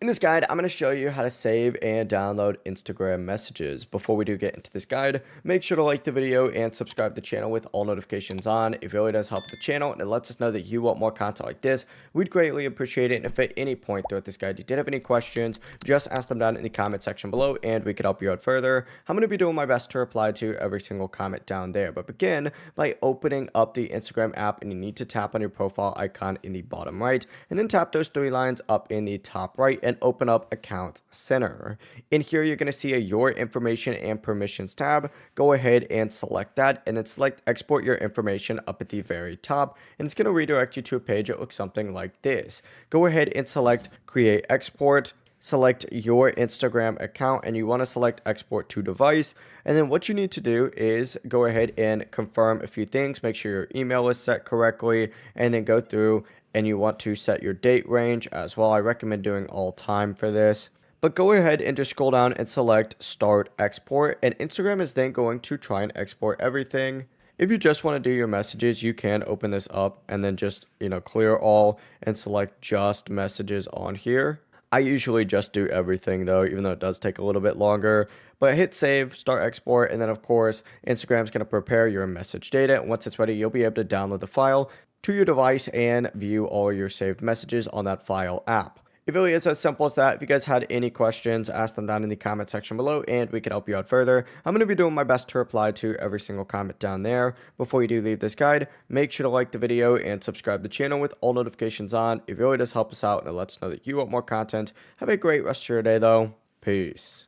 In this guide, I'm going to show you how to save and download Instagram messages. Before we do get into this guide, make sure to like the video and subscribe to the channel with all notifications on. It really does help the channel and it lets us know that you want more content like this. We'd greatly appreciate it. And if at any point throughout this guide you did have any questions, just ask them down in the comment section below and we could help you out further. I'm going to be doing my best to reply to every single comment down there. But begin by opening up the Instagram app, and you need to tap on your profile icon in the bottom right and then tap those three lines up in the top right and open up Account Center. In here, you're going to see a Your Information and Permissions tab. Go ahead and select that, and then select Export Your Information up at the very top, and it's going to redirect you to a page that looks something like this. Go ahead and select Create Export. Select your Instagram account, and you want to select export to device. And then what you need to do is go ahead and confirm a few things. Make sure your email is set correctly, and then go through and you want to set your date range as well. I recommend doing all time for this. But go ahead and just scroll down and select Start Export, and Instagram is then going to try and export everything. If you just want to do your messages, you can open this up and then just, clear all and select just messages on here. I usually just do everything though, even though it does take a little bit longer. But hit save, start export, and then of course, Instagram's going to prepare your message data. Once it's ready, you'll be able to download the file to your device and view all your saved messages on that file app. It really is as simple as that. If you guys had any questions, ask them down in the comment section below and we can help you out further. I'm going to be doing my best to reply to every single comment down there. Before you do leave this guide, make sure to like the video and subscribe to the channel with all notifications on. It really does help us out and it lets us know that you want more content. Have a great rest of your day though. Peace.